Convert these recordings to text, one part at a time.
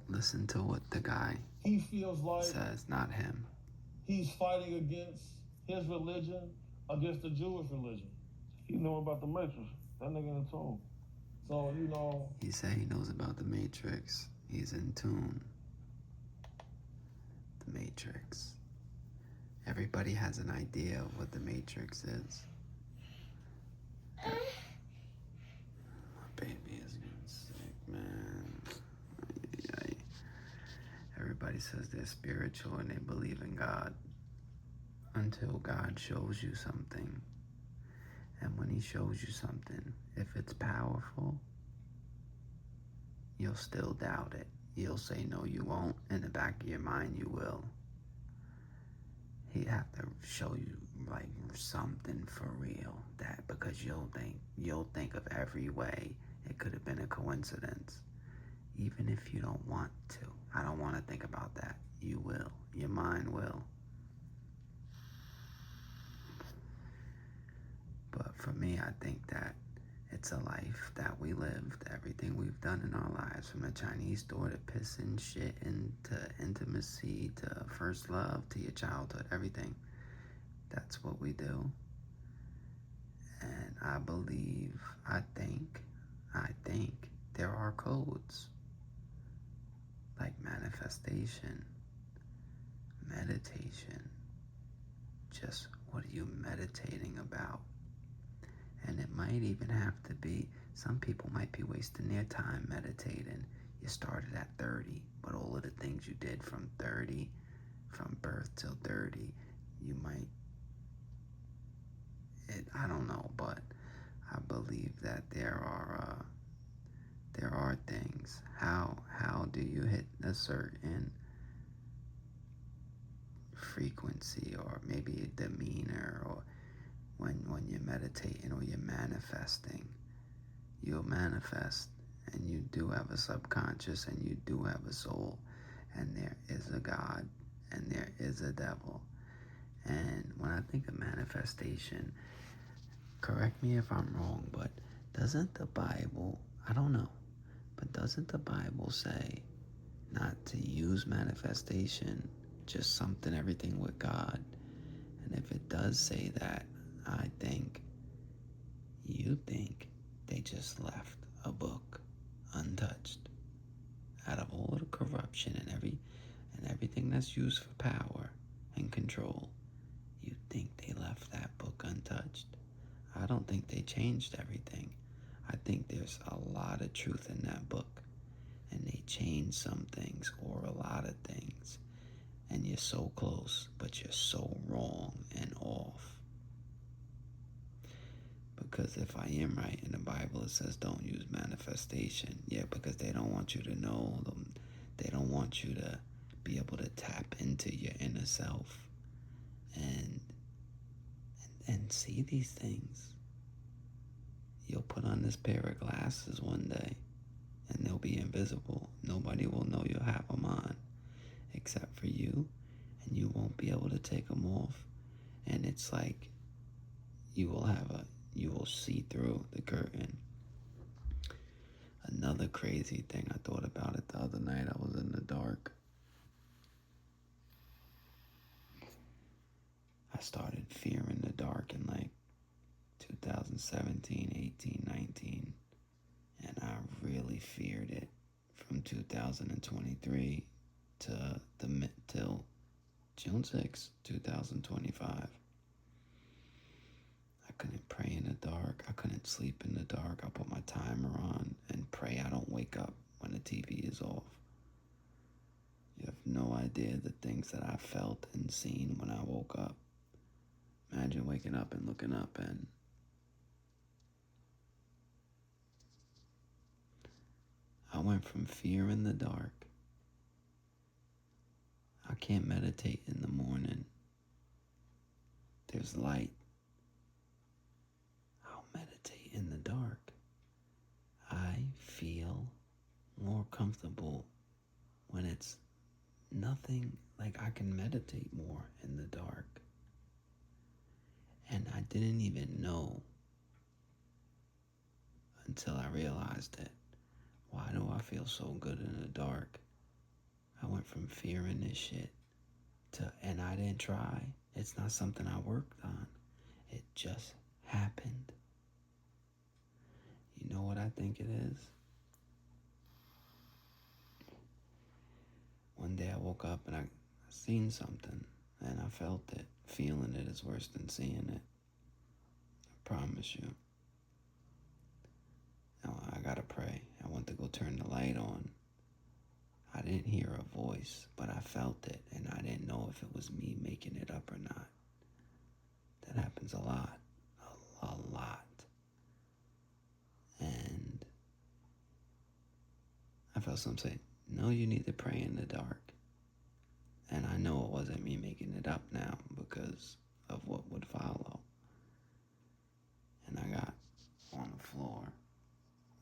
Listen to what the guy he feels like says, not him. He's fighting against his religion, against the Jewish religion. He know about the Matrix. That nigga in tune. So. He said he knows about the Matrix. He's in tune. The Matrix. Everybody has an idea of what the Matrix is. My baby is getting sick, man. Everybody says they're spiritual and they believe in God until God shows you something. And when he shows you something, if it's powerful, you'll still doubt it. You'll say no, you won't. In the back of your mind, you will. He'd have to show you like something for real, that because you'll think of every way it could have been a coincidence, even if you don't want to. I don't want to think about that. You will. Your mind will. But for me, I think that it's a life that we lived, everything we've done in our lives, from a Chinese store to pissing shit into intimacy to first love to your childhood, everything. That's what we do. And I think there are codes like manifestation, meditation. Just what are you meditating about? And it might even have to be, some people might be wasting their time meditating. You started at 30, but all of the things you did from 30, from birth till 30, you might, I don't know, but I believe that there are things. How do you hit a certain frequency, or maybe a demeanor, or when you're meditating or you're manifesting, you'll manifest, and you do have a subconscious, and you do have a soul, and there is a God, and there is a devil. And when I think of manifestation, correct me if I'm wrong, but doesn't the Bible, I don't know, but doesn't the Bible say not to use manifestation, just something, everything with God? And if it does say that, I think they just left a book untouched. Out of all of the corruption and everything that's used for power and control, you think they left that book untouched? I don't think they changed everything. I think there's a lot of truth in that book, and they changed some things or a lot of things, and you're so close, but you're so wrong and off. Because if I am right, in the Bible it says don't use manifestation. Yeah, because they don't want you to know them. They don't want you to be able to tap into your inner self and see these things. You'll put on this pair of glasses one day, and they'll be invisible. Nobody will know you have them on except for you, and you won't be able to take them off. And it's like you will see through the curtain. Another crazy thing, I thought about it the other night. I was in the dark. I started fearing the dark in like 2017, 18, 19. And I really feared it from 2023 till June 6, 2025. I couldn't pray in the dark. I couldn't sleep in the dark. I put my timer on and pray I don't wake up when the TV is off. You have no idea the things that I felt and seen when I woke up. Imagine waking up and looking up, and I went from fear in the dark. I can't meditate in the morning. There's light. I'll meditate in the dark. I feel more comfortable when it's nothing, like I can meditate more in the dark. And I didn't even know until I realized it. Why do I feel so good in the dark? I went from fearing this shit and I didn't try. It's not something I worked on. It just happened. You know what I think it is? One day I woke up and I seen something and I felt it. Feeling it is worse than seeing it. I promise you. Now I gotta pray. I went to go turn the light on. I didn't hear a voice, but I felt it, and I didn't know if it was me making it up or not. That happens a lot. A lot. And I felt some say, no, you need to pray in the dark. And I know it wasn't me making it up now because of what would follow. And I got on the floor,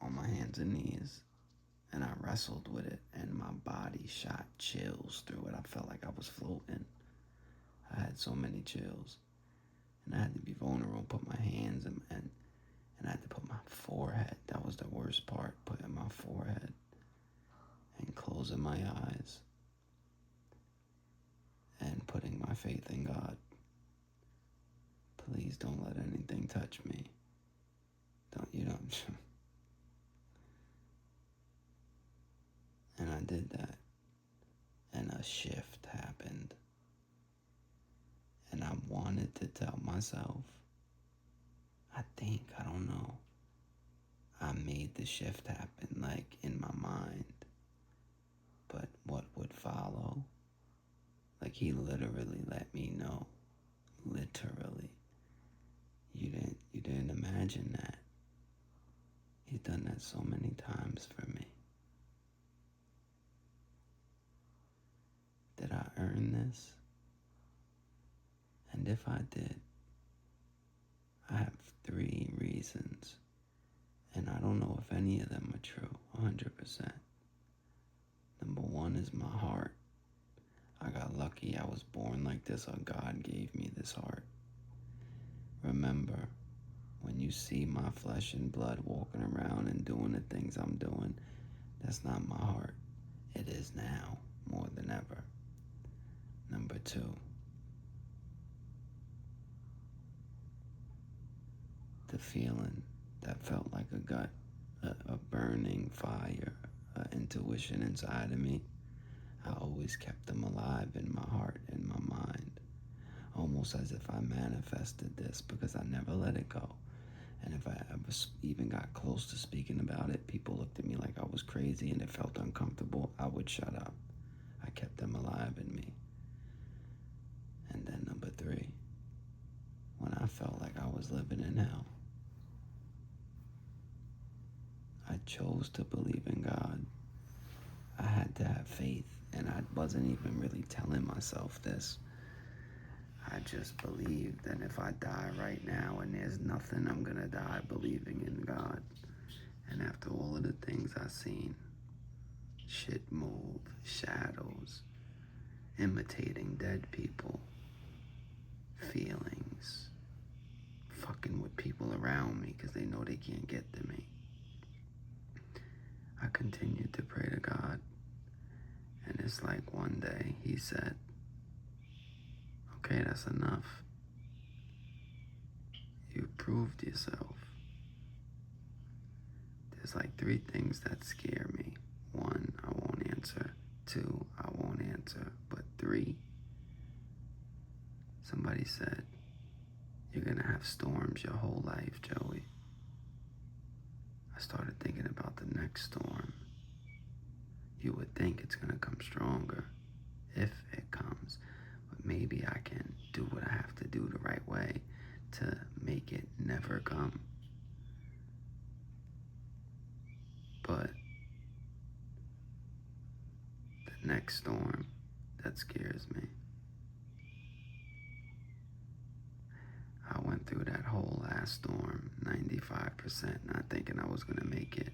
on my hands and knees, and I wrestled with it, and my body shot chills through it. I felt like I was floating. I had so many chills. And I had to be vulnerable, put my hands and I had to put my forehead. That was the worst part, putting my forehead and closing my eyes and putting my faith in God. Please don't let anything touch me. Don't. And I did that. And a shift happened. And I wanted to tell myself, I don't know. I made the shift happen, like in my mind. But what would follow? Like he literally let me know. Literally. You didn't imagine that. He's done that so many times for me. Did I earn this? And if I did, I have 3 reasons. And I don't know if any of them are true, 100%. Number 1 is my heart. I got lucky I was born like this, or God gave me this heart. Remember, when you see my flesh and blood walking around and doing the things I'm doing, that's not my heart. It is now, more than ever. Number 2, the feeling that felt like a gut, a burning fire, an intuition inside of me. I always kept them alive in my heart, in my mind, almost as if I manifested this because I never let it go. And if I ever even got close to speaking about it, people looked at me like I was crazy and it felt uncomfortable. I would shut up. I kept them alive in me. And then number 3, when I felt like I was living in hell, I chose to believe in God. I had to have faith, and I wasn't even really telling myself this. I just believed that if I die right now and there's nothing, I'm gonna die believing in God. And after all of the things I've seen, shit move, shadows, imitating dead people, feelings, fucking with people around me because they know they can't get to me, I continued to pray to God. And it's like one day he said, okay, that's enough. You proved yourself. There's like 3 things that scare me. 1, I won't answer. 2, I won't answer. But 3, somebody said, you're gonna have storms your whole life, Joey. I started thinking about the next storm. You would think it's gonna come stronger if it comes, but maybe I can do what I have to do the right way to make it never come. But the next storm, that scares me. I went through that whole last storm, 95%, not thinking I was gonna make it,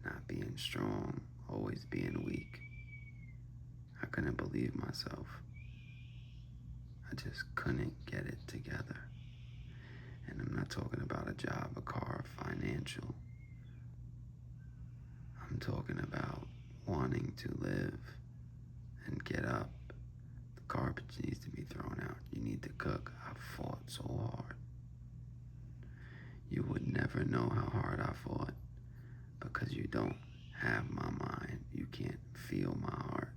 not being strong, always being weak. I couldn't believe myself. I just couldn't get it together. And I'm not talking about a job, a car, financial. I'm talking about wanting to live and get up. The garbage needs to be thrown out. You need to cook. I fought so hard. You would never know how hard I fought because you don't have my mind. You can't feel my heart.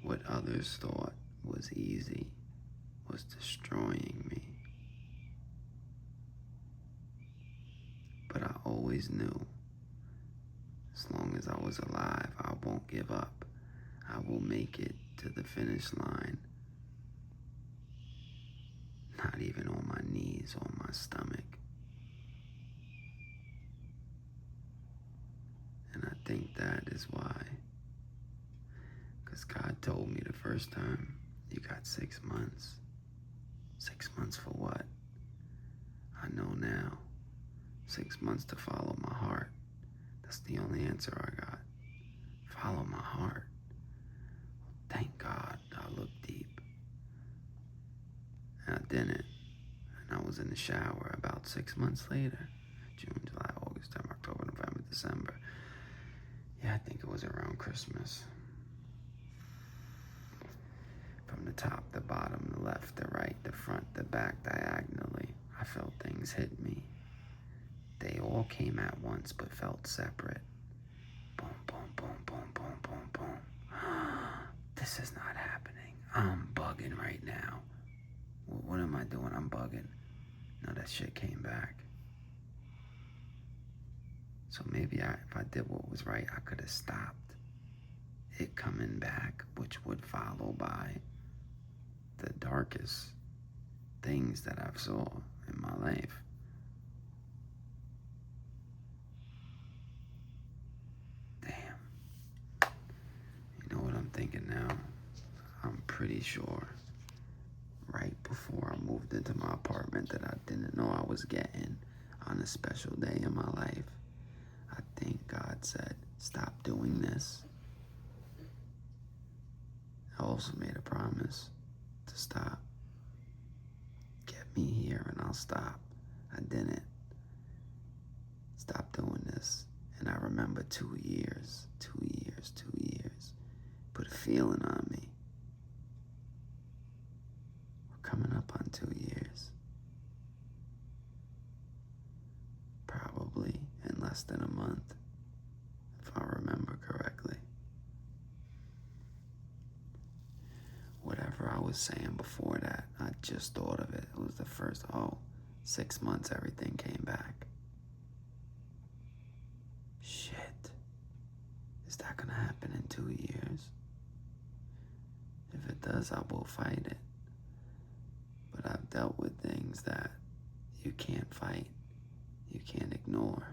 What others thought was easy was destroying me. But I always knew, as long as I was alive, I won't give up. I will make it to the finish line. Not even on my knees, on my stomach. And I think that is why. Because God told me the first time, you got 6 months. 6 months for what? I know now. 6 months to follow my heart. That's the only answer I got. Follow my heart. Thank God I looked deep. And I didn't. And I was in the shower about 6 months later. June, July, August, September, October, November, December. Yeah, I think it was around Christmas. From the top, the bottom, the left, the right, the front, the back, diagonally, I felt things hit me. They all came at once, but felt separate. Boom, boom, boom, boom, boom, boom, boom. This is not happening. I'm bugging right now. What am I doing? I'm bugging. No, that shit came back. So maybe if I did what was right, I could have stopped it coming back, which would follow by the darkest things that I've saw in my life. Damn. You know what I'm thinking now? I'm pretty sure right before I moved into my apartment that I didn't know I was getting on a special day in my life, I think God said, stop doing this. I also made a promise to stop. Get me here and I'll stop. I didn't. Stop doing this. And I remember 2 years, 2 years, 2 years. Put a feeling on me. We're coming up on 2 years. Probably in less than a month, if I remember correctly. Whatever I was saying before that, I just thought of it. It was the first, 6 months, everything came back. Shit. Is that gonna happen in 2 years? If it does, I will fight it. But I've dealt with things that you can't fight, you can't ignore,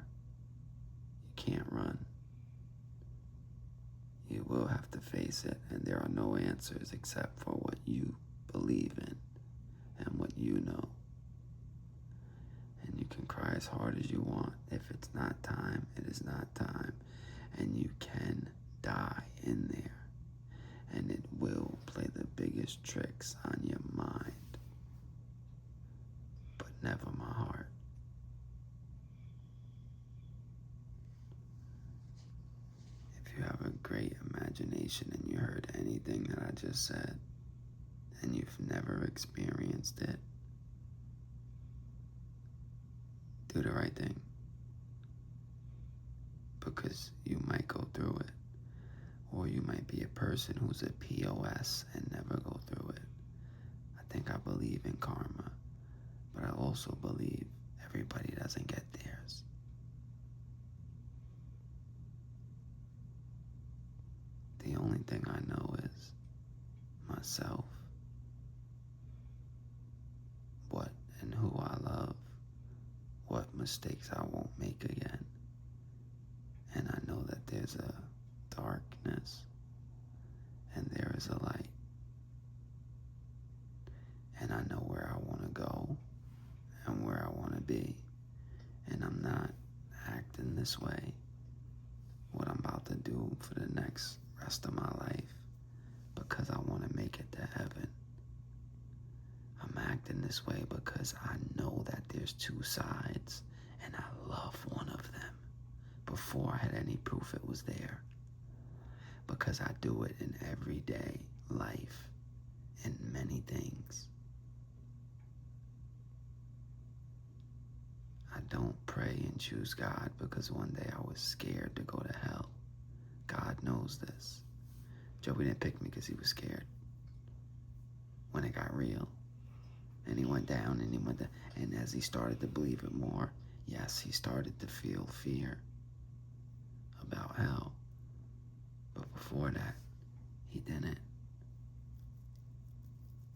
you can't run. You will have to face it, and there are no answers except for what you believe in and what you know. And you can cry as hard as you want. If it's not time, it is not time. And you can die in there. And it will play the biggest tricks on your mind. But never my heart. If you have a great imagination and you heard anything that I just said, and you've never experienced it, do the right thing. Because you might go through it. Or you might be a person who's a POS and never go through it. I think I believe in karma, but I also believe everybody doesn't get theirs. The only thing I know is myself, what and who I love, what mistakes I won't make again. And I know that there's a darkness and there is a light. And I know where I want to go and where I want to be. And I'm not acting this way, what I'm about to do for the next rest of my life, because I want to make it to heaven. I'm acting this way because I know that there's two sides and I love one of them. before I had any proof it was there. Because I do it in everyday life, in many things. I don't pray and choose God because one day I was scared to go to hell. God knows this. Joey didn't pick me because he was scared. When it got real, and he went down, and he went down, and as he started to believe it more, yes, he started to feel fear about hell. But before that, he didn't.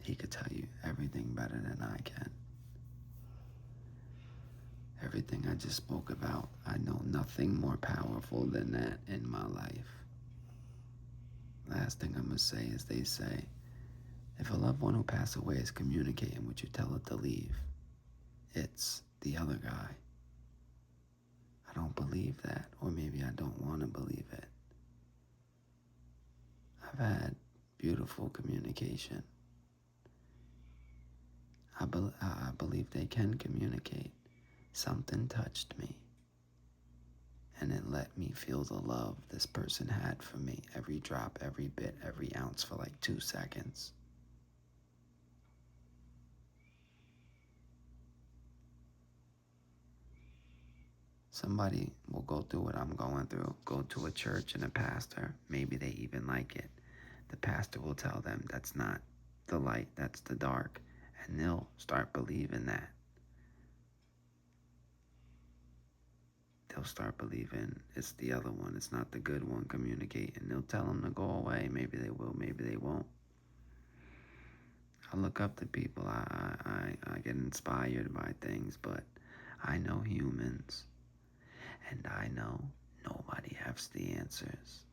He could tell you everything better than I can. Everything I just spoke about, I know nothing more powerful than that in my life. Last thing I'm going to say is they say, if a loved one who passed away is communicating, would you tell it to leave? It's the other guy. I don't believe that, or maybe I don't want to believe it. I've had beautiful communication. I believe they can communicate. Something touched me, and it let me feel the love this person had for me, every drop, every bit, every ounce for like 2 seconds. Somebody will go through what I'm going through, go to a church and a pastor, maybe they even like it. The pastor will tell them that's not the light, that's the dark, and they'll start believing that. They'll start believing it's the other one, it's not the good one communicating. They'll tell them to go away, maybe they will, maybe they won't. I look up to people, I get inspired by things, but I know humans, and I know nobody has the answers.